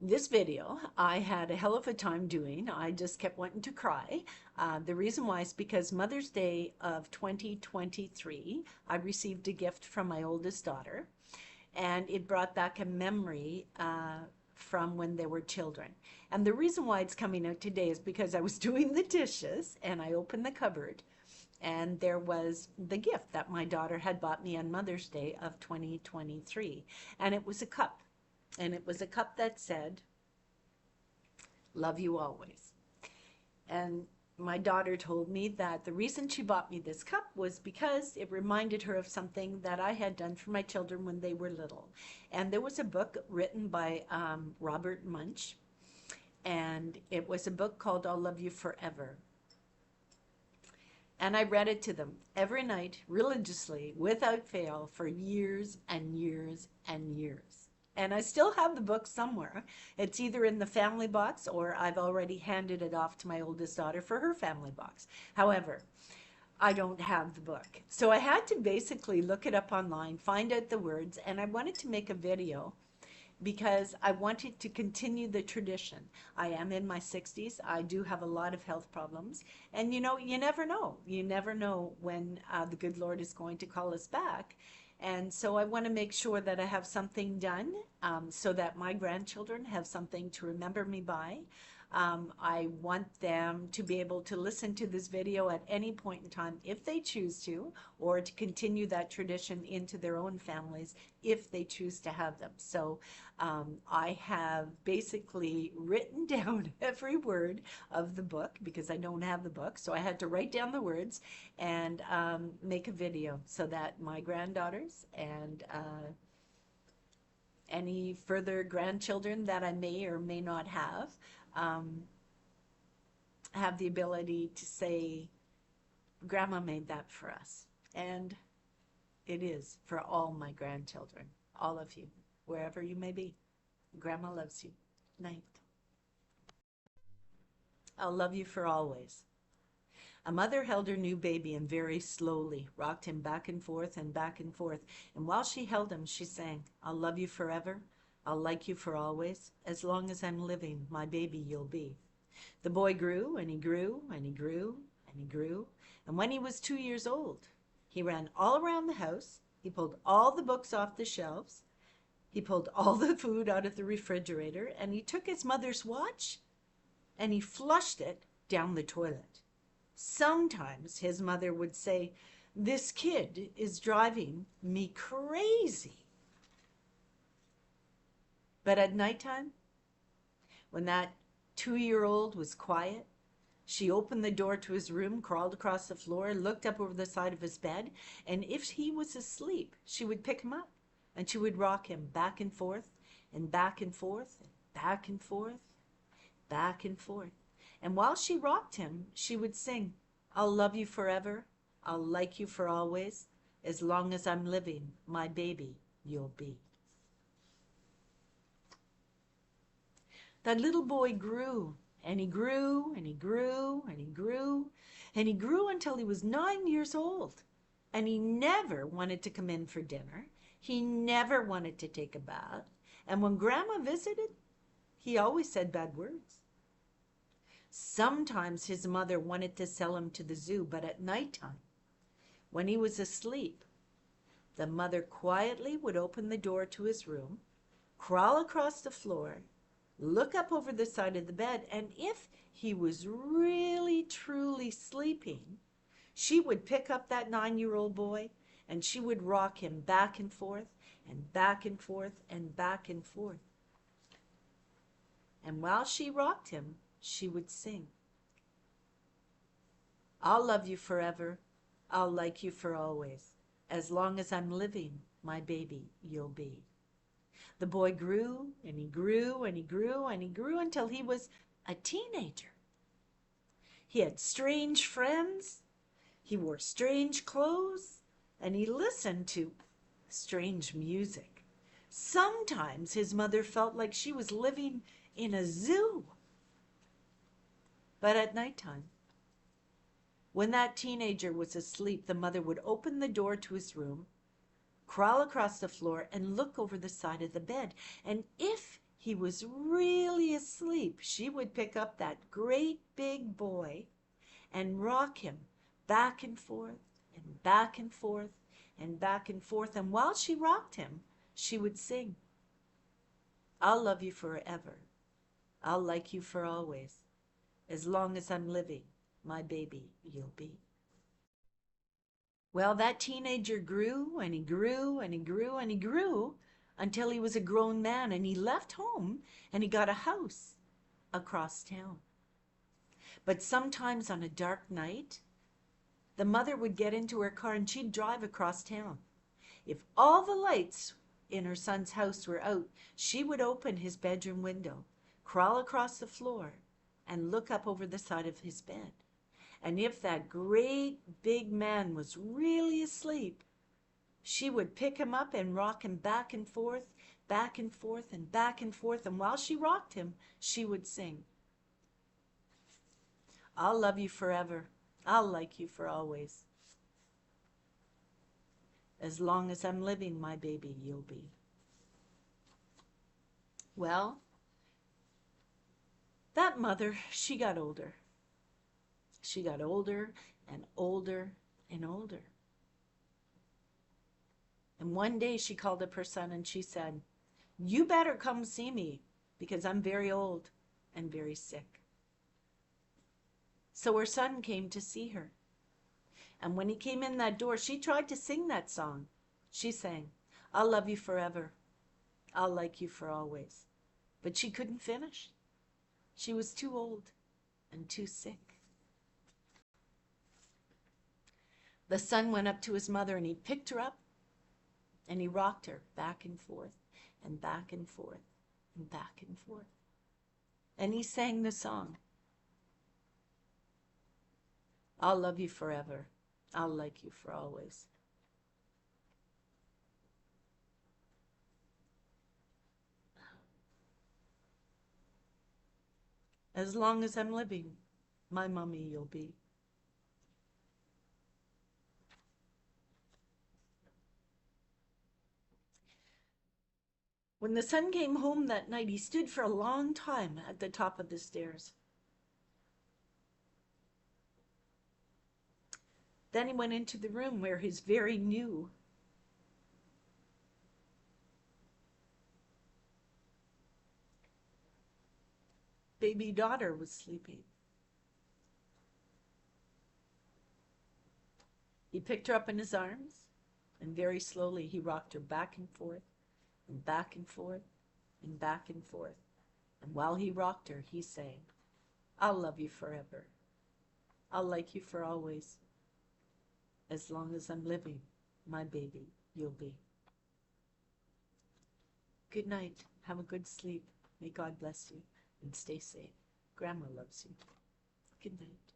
This video I had a hell of a time doing. I just kept wanting to cry. The reason why is because Mother's Day of 2023, I received a gift from my oldest daughter, and it brought back a memory from when they were children. And the reason why it's coming out today is because I was doing the dishes and I opened the cupboard and there was the gift that my daughter had bought me on Mother's Day of 2023. And it was a cup. And it was a cup that said, "Love you always." And my daughter told me that the reason she bought me this cup was because it reminded her of something that I had done for my children when they were little. And there was a book written by Robert Munsch, and it was a book called "I'll Love You Forever." And I read it to them every night religiously, without fail, for years and years and years. And I still have the book somewhere. It's either in the family box or I've already handed it off to my oldest daughter for her family box. However, I don't have the book. So I had to basically look it up online, find out the words, and I wanted to make a video because I wanted to continue the tradition. I am in my 60s. I do have a lot of health problems. And you know, you never know. You never know when the good Lord is going to call us back. And so I want to make sure that I have something done so that my grandchildren have something to remember me by. I want them to be able to listen to this video at any point in time if they choose to, or to continue that tradition into their own families if they choose to have them. So I have basically written down every word of the book because I don't have the book. So I had to write down the words and make a video so that my granddaughters and any further grandchildren that I may or may not um, have the ability to say, "Grandma made that for us." And it is for all my grandchildren, all of you, wherever you may be. Grandma loves you. Night. I'll love you for always. A mother held her new baby and very slowly rocked him back and forth and back and forth. And while she held him, she sang, "I'll love you forever. I'll like you for always. As long as I'm living, my baby you'll be." The boy grew and he grew and he grew and he grew. And when he was 2 years old, he ran all around the house. He pulled all the books off the shelves. He pulled all the food out of the refrigerator. And he took his mother's watch and he flushed it down the toilet. Sometimes his mother would say, "This kid is driving me crazy." But at nighttime, when that 2-year-old was quiet, she opened the door to his room, crawled across the floor, looked up over the side of his bed, and if he was asleep, she would pick him up and she would rock him back and forth and back and forth and back and forth, back and forth. And while she rocked him, she would sing, "I'll love you forever. I'll like you for always. As long as I'm living, my baby you'll be." That little boy grew, and he grew, and he grew, and he grew, and he grew until he was 9 years old. And he never wanted to come in for dinner. He never wanted to take a bath. And when Grandma visited, he always said bad words. Sometimes his mother wanted to sell him to the zoo, but at nighttime, when he was asleep, the mother quietly would open the door to his room, crawl across the floor, look up over the side of the bed, and if he was really truly sleeping, she would pick up that 9-year-old boy and she would rock him back and forth and back and forth and back and forth. And while she rocked him, she would sing, "I'll love you forever. I'll like you for always. As long as I'm living, my baby you'll be." The boy grew and he grew and he grew and he grew until he was a teenager. He had strange friends, he wore strange clothes, and he listened to strange music. Sometimes his mother felt like she was living in a zoo. But at nighttime, when that teenager was asleep, the mother would open the door to his room, crawl across the floor, and look over the side of the bed. And if he was really asleep, she would pick up that great big boy and rock him back and forth and back and forth and back and forth. And while she rocked him, she would sing, "I'll love you forever. I'll like you for always. As long as I'm living, my baby you'll be." Well, that teenager grew and he grew and he grew and he grew until he was a grown man, and he left home and he got a house across town. But sometimes on a dark night, the mother would get into her car and she'd drive across town. If all the lights in her son's house were out, she would open his bedroom window, crawl across the floor, and look up over the side of his bed. And if that great big man was really asleep, she would pick him up and rock him back and forth, back and forth, and back and forth. And while she rocked him, she would sing, "I'll love you forever. I'll like you for always. As long as I'm living, my baby you'll be." Well, that mother, she got older. She got older and older and older. And one day she called up her son and she said, "You better come see me because I'm very old and very sick." So her son came to see her. And when he came in that door, she tried to sing that song. She sang, "I'll love you forever. I'll like you for always." But she couldn't finish. She was too old and too sick. The son went up to his mother and he picked her up and he rocked her back and forth and back and forth and back and forth. And he sang the song, "I'll love you forever. I'll like you for always." As long as I'm living, my mommy you'll be. When the son came home that night, he stood for a long time at the top of the stairs. Then he went into the room where his very new baby daughter was sleeping. He picked her up in his arms, and very slowly he rocked her back and forth and back and forth and back and forth. And while he rocked her, he sang, "I'll love you forever. I'll like you for always. As long as I'm living, my baby you'll be." Good night. Have a good sleep. May God bless you and stay safe. Grandma loves you. Good night.